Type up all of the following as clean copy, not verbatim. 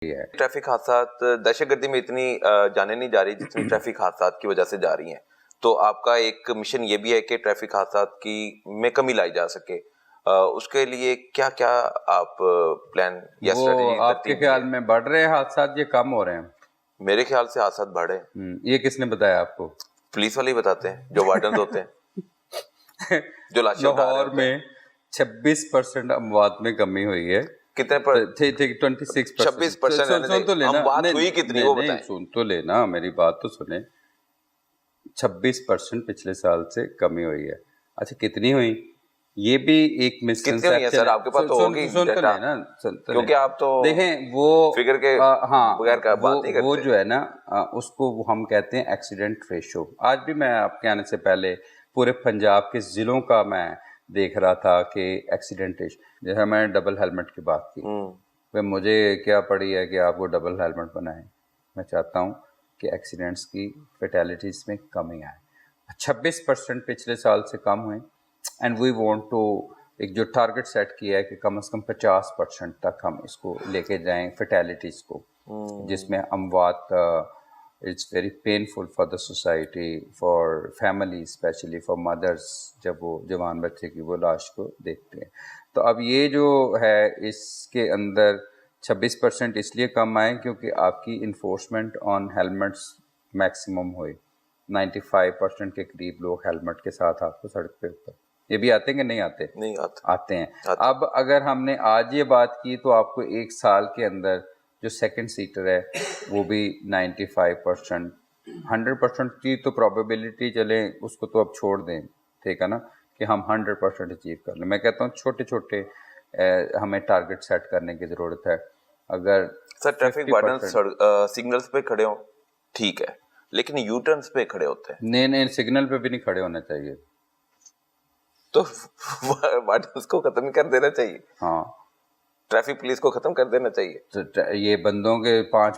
ہے. ٹریفک حادثات دہشت گردی میں اتنی جانیں نہیں جا رہی جتنی ٹریفک حادثات کی وجہ سے جا رہی ہیں, تو آپ کا ایک مشن یہ بھی ہے کہ ٹریفک حادثات کی میں کمی لائی جا سکے. اس کے لیے کیا کیا آپ پلان یا اسٹریٹجی وہ آپ کے خیال میں بڑھ رہے ہیں حادثات یا کم ہو رہے ہیں؟ میرے خیال سے حادثات بڑھے. یہ کس نے بتایا آپ کو؟ پولیس والے ہی بتاتے ہیں, جو وارڈنز ہوتے ہیں جو لاشیں اٹھا رہے لاہور ہوتے ہیں. میں 26% اموات میں کمی ہوئی ہے. کتنے پر 26%. سن تو لینا, اموات ہوئی کتنی وہ بتائیں. سن تو لینا, میری بات تو سنیں. 26% پچھلے سال سے کمی ہوئی ہے. اچھا کتنی ہوئی؟ یہ بھی ایک مسکنسیپشن ہے سر, آپ کے پاس تو ہوگی ڈیٹا, کیونکہ آپ تو دیکھیں وہ فگر کے بغیر کا بات نہیں کرتے. وہ جو ہے نا اس کو ہم کہتے ہیں ایکسیڈنٹ ریشو. آج بھی میں آپ کے آنے سے پہلے پورے پنجاب کے ضلعوں کا میں دیکھ رہا تھا کہ ایکسیڈنٹ ریشو, جیسے میں نے ڈبل ہیلمٹ کی بات کی, مجھے کیا پڑی ہے کہ آپ کو ڈبل ہیلمٹ بنائیں. میں چاہتا ہوں کہ ایکسیڈنٹس کی فیٹیلٹیز میں کمی آئے. 26% پچھلے سال سے کم ہوئے, اینڈ وی وانٹ ٹو, ایک جو ٹارگٹ سیٹ کیا ہے کہ کم از کم 50% تک ہم اس کو لے کے جائیں فیٹیلٹیز کو, جس میں اموات, it's very painful for the society, for family, especially for mothers, جب وہ جوان بچے کی وہ لاش کو دیکھتے ہیں. تو اب یہ جو ہے اس کے اندر 26% اس لیے کم آئے کیونکہ آپ کی انفورسمنٹ آن ہیلمٹس میکسیمم ہوئی. 95% کے قریب لوگ ہیلمٹ کے ساتھ آپ کو سڑک پہ اوپر, یہ بھی آتے ہیں کہ نہیں آتے؟ نہیں آتے ہیں. اب اگر ہم نے آج یہ بات کی تو آپ کو ایک سال کے اندر جو سیکنڈ سیٹر ہے وہ بھی 95%, 100% کی تو پروبیبلٹی چلیں اس کو تو اب چھوڑ دیں, ٹھیک ہے نا, کہ ہم 100% اچیو کر لیں. میں کہتا ہوں چھوٹے چھوٹے ہمیں ٹارگٹ سیٹ کرنے کی ضرورت ہے. اگر سر ٹریفک وارڈنز سگنلز پہ کھڑے ہوں ٹھیک ہے, لیکن یو ٹرنز پہ کھڑے ہوتے ہیں. نہیں سگنل پہ بھی نہیں کھڑے ہونا چاہیے, تو وارڈنز کو ختم کر دینا چاہیے. ہاں ٹریفک پولیس کو ختم کر دینا چاہیے. یہ بندوں کے 5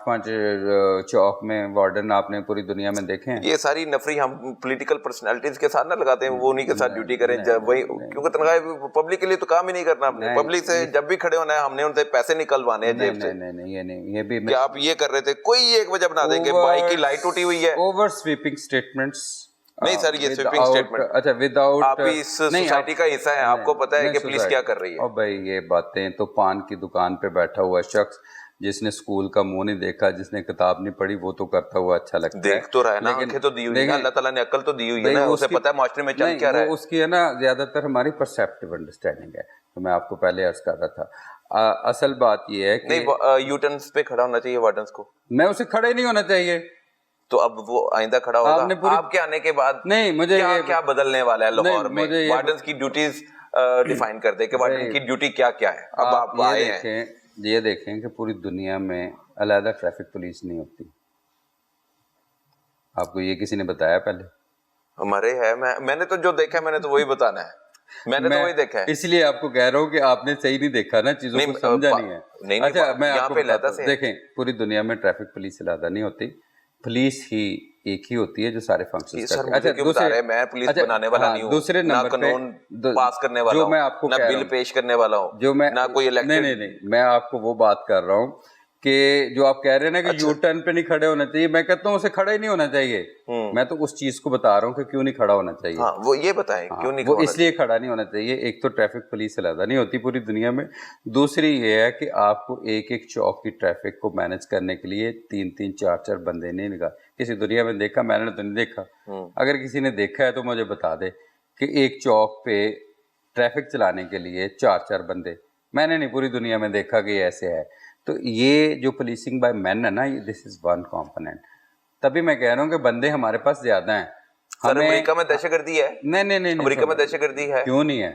چوک میں وارڈن آپ نے پوری دنیا میں دیکھے ہیں. یہ ساری نفری ہم پولیٹیکل پرسنالٹیز کے ساتھ نہ لگاتے ہیں, وہ انہیں کے ساتھ ڈیوٹی کریں وہی, کیونکہ تنخواہ پبلک کے لیے تو کام ہی نہیں کرنا ہم نے. پبلک سے جب بھی کھڑے ہونا ہے ہم نے ان سے پیسے نکلوانے ہیں جیب سے. نہیں یہ بھی کہ آپ یہ کر رہے تھے, کوئی ایک وجہ بنا دیں کہ بائک کی لائٹ ٹوٹی ہوئی ہے. اوور سویپنگ اسٹیٹمنٹس نہیں سر, یہ سویپنگ اسٹیٹمنٹ, اچھا وداؤٹ, آپ اس سوسائٹی کا حصہ ہیں, آپ کو پتا ہے کہ پولیس کیا کر رہی ہے. اور بھائی یہ باتیں تو, پان کی دکان پہ بیٹھا ہوا شخص جس نے اسکول کا منہ نہیں دیکھا, جس نے کتاب نہیں پڑھی, وہ تو کرتا ہوا اچھا لگتا ہے. دیکھ تو رہا ہے نا, آنکھیں تو دی ہوئی ہے, اللہ تعالیٰ نے عقل تو دی ہوئی ہے نا, اسے پتا ہے معاشرے میں چل کیا رہا ہے. اس کی ہے نا زیادہ تر ہماری پرسیپٹیو انڈرسٹینڈنگ ہے, تو میں آپ کو پہلے عرض کر رہا تھا. اصل بات یہ ہے کہ نہیں, یو ٹرنز پہ کھڑا ہونا چاہیے وارڈنز کو. میں اسے کھڑے نہیں ہونا چاہیے. تو اب وہ آئندہ کھڑا ہوگا آپ کے آنے کے بعد. نہیں مجھے کیا بدلنے والا ہے لاہور میں, وارڈنز کی ڈیوٹیز ڈیفائن کر دے کہ وارڈن کی ڈیوٹی کیا کیا ہے. اب آپ آئے ہیں, یہ دیکھیں کہ پوری دنیا میں علیحدہ ٹریفک پولیس نہیں ہوتی. آپ کو یہ کسی نے بتایا پہلے؟ ہمارے ہے, میں نے تو جو دیکھا ہے میں نے تو وہی بتانا ہے, میں نے تو وہی دیکھا ہے. اس لیے آپ کو کہہ رہا ہوں کہ آپ نے صحیح نہیں دیکھا نا, چیزوں کو سمجھا نہیں ہے. اچھا میں آپ کو بتاتا ہوں, دیکھیں پوری دنیا میں ٹریفک پولیس علیحدہ نہیں ہوتی, پولیس ہی ایک ہی ہوتی ہے جو سارے فنکشنز کرتی ہے. اچھا دوسرے, میں پولیس بنانے والا نہیں ہوں, دوسرے نہ قانون پاس کرنے والا ہوں, نہ بل پیش کرنے والا ہوں, جو میں نہ کوئی الیکٹڈ. نہیں میں آپ کو وہ بات کر رہا ہوں کہ جو آپ کہہ رہے ہیں نا کہ یو ٹرن پہ نہیں کھڑے ہونا چاہیے, میں کہتا ہوں اسے کھڑا ہی نہیں ہونا چاہیے. میں تو اس چیز کو بتا رہا ہوں کہ کیوں نہیں کھڑا ہونا چاہیے. ہاں وہ یہ بتائیں کیوں نہیں, وہ اس لیے کھڑا نہیں ہونا چاہیے. ایک تو ٹریفک پولیس علیحدہ نہیں ہوتی پوری دنیا میں, دوسری یہ ہے کہ آپ کو ایک چوک کی ٹریفک کو مینج کرنے کے لیے 3 4 بندے نہیں لگا. کسی دنیا میں دیکھا, میں نے تو نہیں دیکھا. اگر کسی نے دیکھا ہے تو مجھے بتا دے کہ ایک چوک پہ ٹریفک چلانے کے لیے 4 بندے, میں نے نہیں پوری دنیا میں دیکھا کہ یہ ایسے ہے. تو یہ جو پولیسنگ بائی مین ہے نا, دس از ون کمپوننٹ. تبھی میں کہہ رہا ہوں کہ بندے ہمارے پاس زیادہ ہیں. سر امریکہ میں دہشت گردی ہے. نہیں امریکہ میں دہشت گردی ہے. کیوں نہیں ہے؟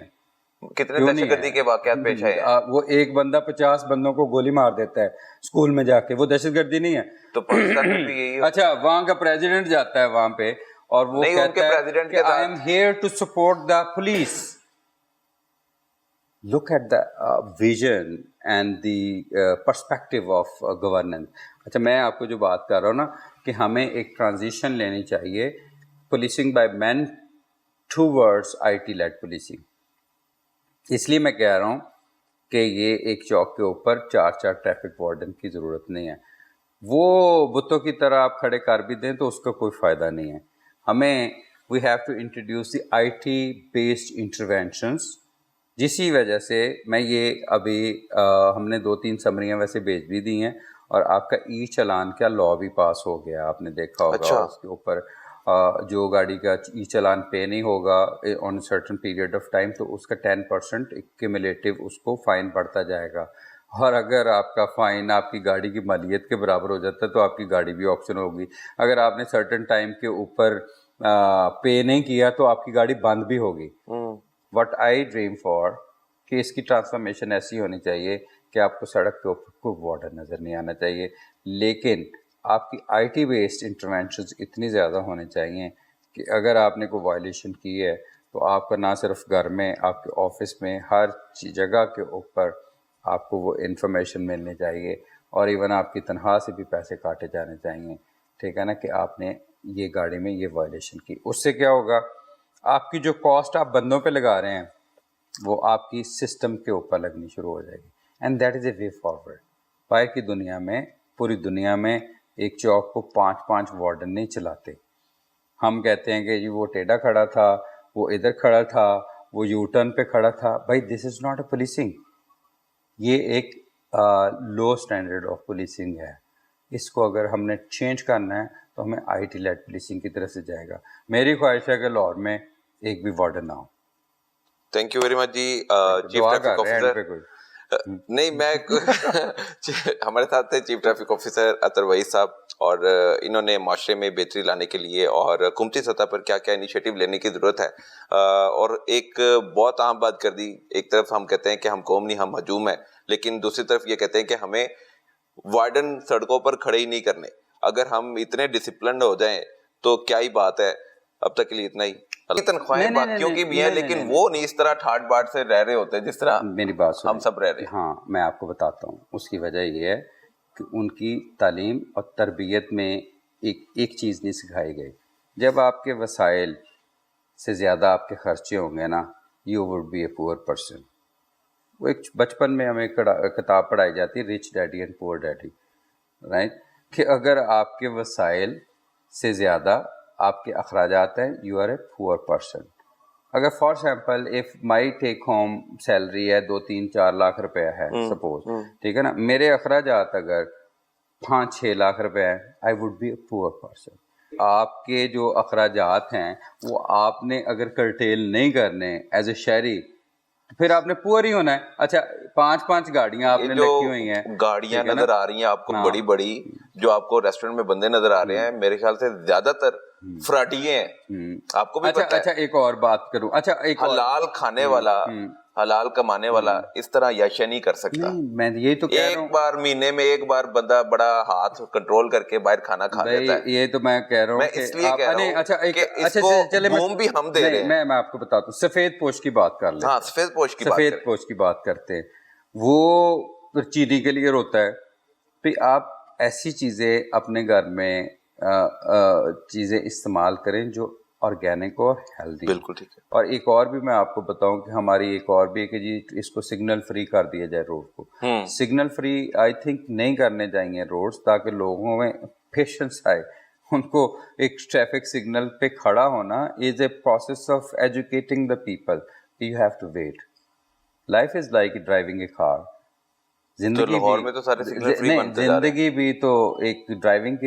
کتنے دہشت گردی کے واقعات پیش آئے ہیں. وہ ایک بندہ 50 بندوں کو گولی مار دیتا ہے اسکول میں جا کے, وہ دہشت گردی نہیں ہے؟ تو پاکستان میں بھی یہی. اچھا وہاں کا پریزیڈنٹ جاتا ہے وہاں پہ اور وہ کہتا ہے کہ I am here to support the police. Look at the vision and the perspective of governance. اچھا میں آپ کو جو بات کر رہا ہوں نا کہ ہمیں ایک ٹرانزیشن لینی چاہیے policing by men towards I T led policing. اس لیے میں کہہ رہا ہوں کہ یہ ایک چوک کے اوپر 4 ٹریفک وارڈن کی ضرورت نہیں ہے. وہ بتوں کی طرح آپ کھڑے کر بھی دیں تو اس کا کوئی فائدہ نہیں ہے. ہمیں we have to introduce the IT based interventions. جسی وجہ سے میں یہ ابھی ہم نے 2-3 سمریاں ویسے بھیج بھی دی ہیں, اور آپ کا چالان کا لا بھی پاس ہو گیا, آپ نے دیکھا ہوگا. اس کے اوپر جو گاڑی کا چالان پے نہیں ہوگا on certain period of time تو اس کا 10% ایکومولیٹو اس کو فائن پڑتا جائے گا. اور اگر آپ کا فائن آپ کی گاڑی کی مالیت کے برابر ہو جاتا ہے تو آپ کی گاڑی بھی آپشن ہوگی. اگر آپ نے سرٹن ٹائم کے اوپر پے نہیں کیا تو آپ کی گاڑی بند بھی ہوگی. واٹ آئی ڈریم فار کہ اس کی ٹرانسفارمیشن ایسی ہونی چاہیے کہ آپ کو سڑک کے اوپر کوئی وارڈر نظر نہیں آنا چاہیے, لیکن آپ کی IT بیسڈ انٹروینشنز اتنی زیادہ ہونے چاہیے کہ اگر آپ نے کوئی وائلیشن کی ہے تو آپ کا نہ صرف گھر میں, آپ کے آفس میں, ہر جگہ کے اوپر آپ کو وہ انفارمیشن ملنی چاہیے, اور ایون آپ کی تنخواہ سے بھی پیسے کاٹے جانے چاہیے. ٹھیک ہے نا, کہ آپ نے یہ گاڑی میں یہ وائلیشن کی. اس سے کیا ہوگا, آپ کی جو کاسٹ آپ بندوں پہ لگا رہے ہیں وہ آپ کی سسٹم کے اوپر لگنی شروع ہو جائے گی. And that is a way forward. باہر کی دنیا میں, پوری دنیا میں ایک چوک کو 5 وارڈن نہیں چلاتے. ہم کہتے ہیں کہ جی وہ ٹیڑھا کھڑا تھا, وہ ادھر کھڑا تھا, وہ یو ٹرن پہ کھڑا تھا. بھائی دس از ناٹ اے پولیسنگ. یہ ایک لو اسٹینڈرڈ آف پولیسنگ ہے. اس کو اگر ہم نے چینج کرنا ہے تو ہمیں IT لیڈ پولیسنگ کی طرف سے جائے گا. میری خواہش ہے کہ لاہور میں ایک بھی وارڈن نہ ہو. تھینک یو ویری مچ جی. چیف دعا ٹریفک کر رہے ہیں آفیسر پہ کوئی نہیں میں ہمارے ساتھ تھے چیف ٹریفک آفیسر اطہر وحید صاحب, اور انہوں نے معاشرے میں بہتری لانے کے لیے اور حکومتی سطح پر کیا کیا انیشیٹو لینے کی ضرورت ہے, اور ایک بہت اہم بات کر دی. ایک طرف ہم کہتے ہیں کہ ہم قوم نہیں, ہم ہجوم ہیں, لیکن دوسری طرف یہ کہتے ہیں کہ ہمیں وارڈن سڑکوں پر کھڑے ہی نہیں کرنے. اگر ہم اتنے ڈسپلنڈ ہو جائیں تو کیا ہی بات ہے. اب تک کے لیے اتنا ہی. تنخواہیں باقیوں کی بھی ہیں لیکن وہ نہیں اس طرح ٹھاٹ باٹ سے رہ رہے ہوتے جس طرح میری بات سنیں, ہم سب رہ رہے ہیں. ہاں میں آپ کو بتاتا ہوں. اس کی وجہ یہ ہے کہ ان کی تعلیم اور تربیت میں ایک چیز نہیں سکھائی گئی. جب آپ کے وسائل سے زیادہ آپ کے خرچے ہوں گے نا, you would be a poor person. وہ ایک بچپن میں ہمیں کتاب پڑھائی جاتی ہے, رچ ڈیڈی اینڈ پور ڈیڈی, رائٹ, کہ اگر آپ کے وسائل سے زیادہ آپ کے اخراجات ہیں, you are a poor person. اگر for example if my take home salary ہے 2-3-4 لاکھ روپے ہے سپوز, ٹھیک ہے نا, میرے اخراجات اگر 5-6 لاکھ روپے ہیں, I would be a poor person. آپ کے جو اخراجات ہیں وہ آپ نے اگر کرٹیل نہیں کرنے ایز اے شہری تو پھر آپ نے پور ہی ہونا ہے. اچھا 5 گاڑیاں آپ نے رکھی ہوئی ہیں, گاڑیاں نظر آ رہی ہیں آپ کو بڑی بڑی, جو آپ کو ریسٹورنٹ میں بندے نظر آ رہے ہیں, میرے خیال سے زیادہ تر فراٹیے ہیں. آپ کو بھی پتہ ہے. اچھا ایک اور بات کروں. اچھا ایک حلال کھانے والا, حلال کمانے والا اس طرح یاشیا نہیں کر سکتا. میں یہی تو کہہ رہا ہوں, ایک بار مہینے میں ایک بار بندہ بڑا ہاتھ کنٹرول کر کے باہر کھانا کھا لیتا ہے. یہ تو میں کہہ رہا ہوں میں اس لیے کہہ رہا ہوں کہ اس کو بوم بھی ہم دے رہے ہیں. میں آپ کو بتاتا ہوں, سفید پوش کی بات کر لیں. ہاں سفید پوش کی بات کرتے ہیں. وہ چینی کے لیے روتا ہے. پھر آپ ایسی چیزیں اپنے گھر میں چیزیں استعمال کریں جو آرگینک اور ہیلدی. بالکل ٹھیک ہے. اور ایک اور بھی میں آپ کو بتاؤں کہ ہماری ایک اور بھی ہے کہ جی اس کو سگنل فری کر دیا جائے روڈ کو. سگنل فری آئی تھنک نہیں کرنے چاہیے روڈز, تاکہ لوگوں میں پیشنس آئے. ان کو ایک ٹریفک سگنل پہ کھڑا ہونا is a process of educating the people. You have to wait. Life is like driving a car. زندگی بھی تو ایک ڈرائیونگ